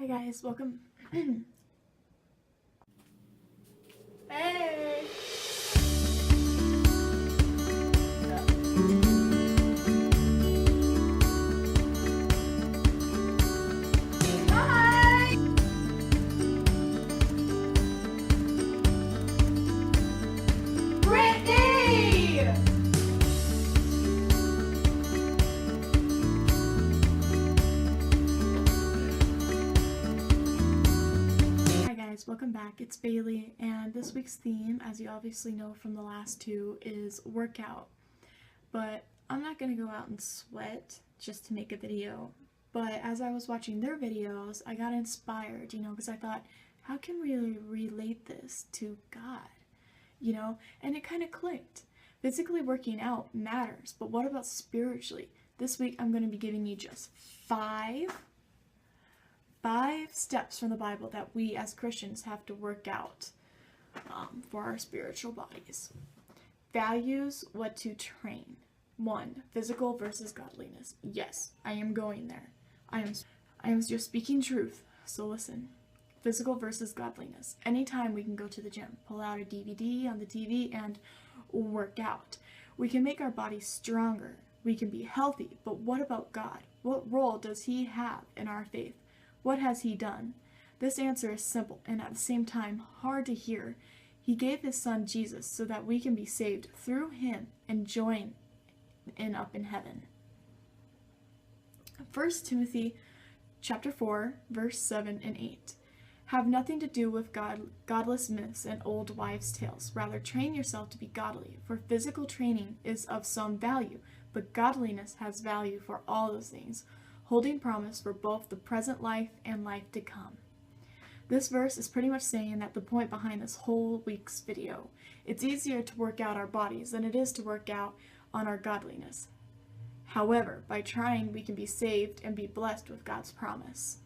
Hi guys, welcome. Hey! Hi! Brittany! Hi guys, welcome back. It's Bailey, and this week's theme, as you obviously know from the last two, is workout. But I'm not gonna go out and sweat just to make a video. But as I was watching their videos, I got inspired, because I thought, how can we relate this to God? And it kind of clicked. Physically working out matters, but what about spiritually? This week I'm going to be giving you just five steps from the Bible that we as Christians have to work out for our spiritual bodies. Values what to train. 1. Physical versus godliness. Yes, I am going there. I am just speaking truth, so listen. Physical versus godliness. Anytime we can go to the gym, pull out a DVD on the TV and work out. We can make our bodies stronger. We can be healthy, but what about God? What role does He have in our faith? What has He done? This answer is simple and at the same time hard to hear. He gave His Son Jesus so that we can be saved through Him and join up in heaven. 1 Timothy chapter 4, verse 7 and 8. Have nothing to do with godless myths and old wives' tales. Rather, train yourself to be godly, for physical training is of some value, but godliness has value for all those things, holding promise for both the present life and life to come. This verse is pretty much saying that the point behind this whole week's video. It's easier to work out our bodies than it is to work out on our godliness. However, by trying, we can be saved and be blessed with God's promise.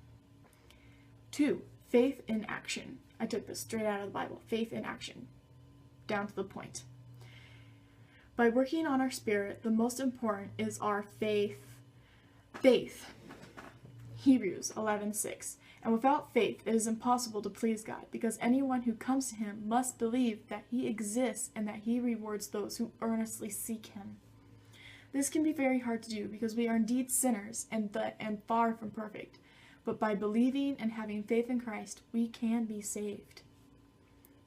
2. Faith in action. I took this straight out of the Bible. Faith in action. Down to the point. By working on our spirit, the most important is our faith. Faith. Hebrews 11:6. And without faith, it is impossible to please God, because anyone who comes to Him must believe that He exists and that He rewards those who earnestly seek Him. This can be very hard to do because we are indeed sinners and far from perfect. But by believing and having faith in Christ, we can be saved.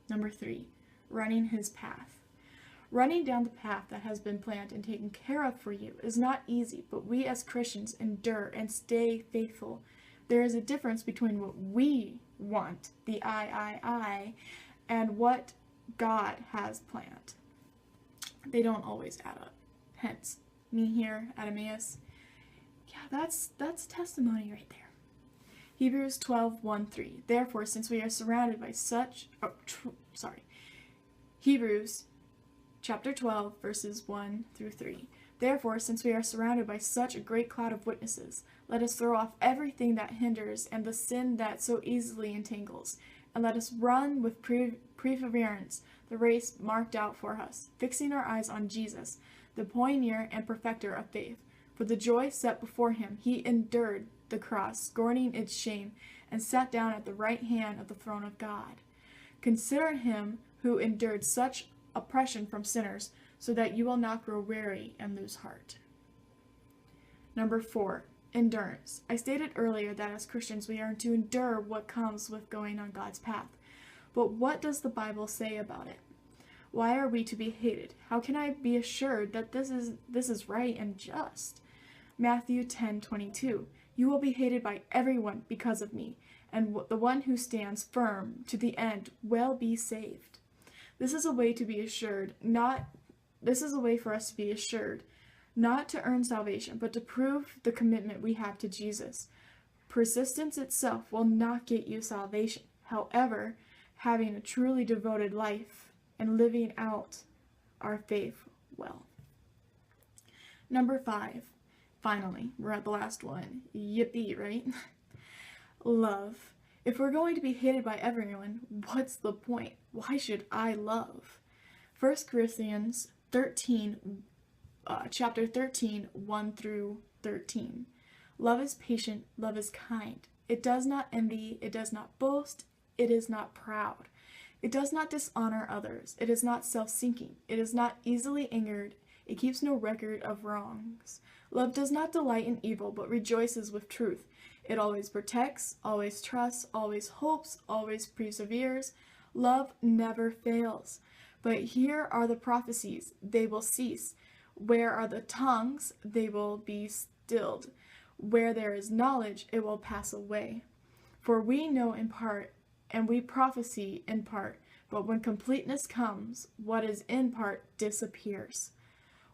3. Running His path. Running down the path that has been planned and taken care of for you is not easy, but we as Christians endure and stay faithful. There is a difference between what we want, the I, and what God has planned. They don't always add up. Hence, me here at Emmaus. Yeah, that's testimony right there. Hebrews 12:1-3. Therefore, since we are surrounded by Hebrews chapter 12, verses 1-3. Therefore, since we are surrounded by such a great cloud of witnesses, let us throw off everything that hinders and the sin that so easily entangles, and let us run with perseverance the race marked out for us, fixing our eyes on Jesus, the pioneer and perfecter of faith. For the joy set before Him, He endured the cross, scorning its shame, and sat down at the right hand of the throne of God. Consider Him who endured such oppression from sinners, so that you will not grow weary and lose heart. 4. Endurance. I stated earlier that as Christians we are to endure what comes with going on God's path. But what does the Bible say about it? Why are we to be hated? How can I be assured that this is right and just? Matthew 10:22. You will be hated by everyone because of me, and the one who stands firm to the end will be saved. This is a way to be assured, this is a way for us to be assured, not to earn salvation, but to prove the commitment we have to Jesus. Persistence itself will not get you salvation. However, having a truly devoted life and living out our faith well. 5. Finally, we're at the last one. Yippee, right? Love. If we're going to be hated by everyone, what's the point? Why should I love? 1 Corinthians 13, chapter 13, 1-13. Love is patient, love is kind. It does not envy, it does not boast, it is not proud. It does not dishonor others, it is not self-seeking, it is not easily angered, it keeps no record of wrongs. Love does not delight in evil, but rejoices with truth. It always protects, always trusts, always hopes, always perseveres. Love never fails. But here are the prophecies, they will cease. Where are the tongues, they will be stilled. Where there is knowledge, it will pass away. For we know in part, and we prophesy in part, but when completeness comes, what is in part disappears.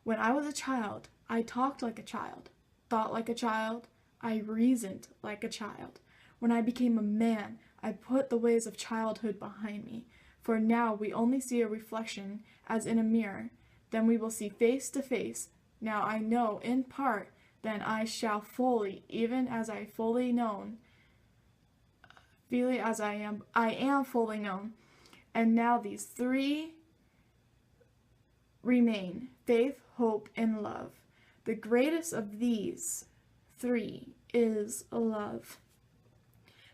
When I was a child, I talked like a child, thought like a child, I reasoned like a child. When I became a man, I put the ways of childhood behind me. For now we only see a reflection as in a mirror. Then we will see face to face. Now I know in part, then I shall fully, even as I fully known, I am fully known. And now these three remain, faith, hope, and love. The greatest of these three is love.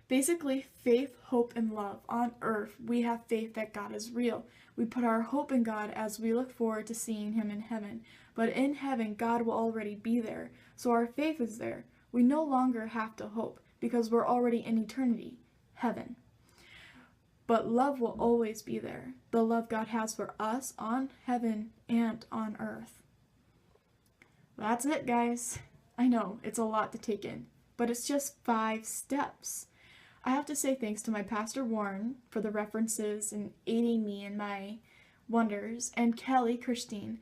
Basically, faith, hope, and love. On earth, we have faith that God is real. We put our hope in God as we look forward to seeing Him in heaven. But in heaven, God will already be there, so our faith is there. We no longer have to hope, because we're already in eternity, heaven. But love will always be there, the love God has for us on heaven and on earth. That's it, guys. I know, it's a lot to take in, but it's just 5 steps. I have to say thanks to my pastor Warren for the references and aiding me in my wonders, and Kelly Christine.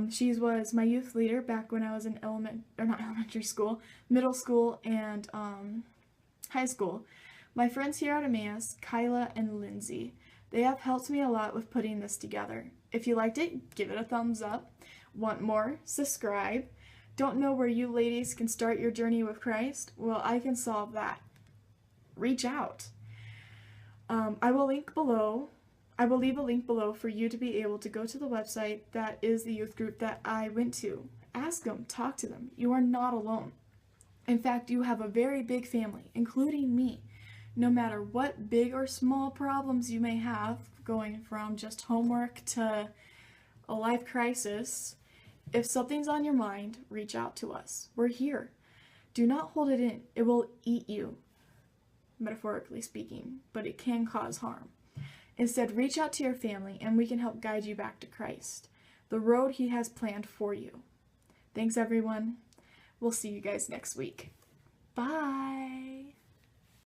She was my youth leader back when I was in middle school, and high school. My friends here at Emmaus, Kyla and Lindsay, they have helped me a lot with putting this together. If you liked it, give it a thumbs up. Want more? Subscribe. Don't know where you ladies can start your journey with Christ? Well, I can solve that. Reach out. I will leave a link below for you to be able to go to the website that is the youth group that I went to. Ask them, talk to them. You are not alone. In fact, you have a very big family, including me. No matter what big or small problems you may have, going from just homework to a life crisis, if something's on your mind, reach out to us. We're here. Do not hold it in. It will eat you, metaphorically speaking, but it can cause harm. Instead, reach out to your family and we can help guide you back to Christ, the road He has planned for you. Thanks, everyone. We'll see you guys next week. Bye.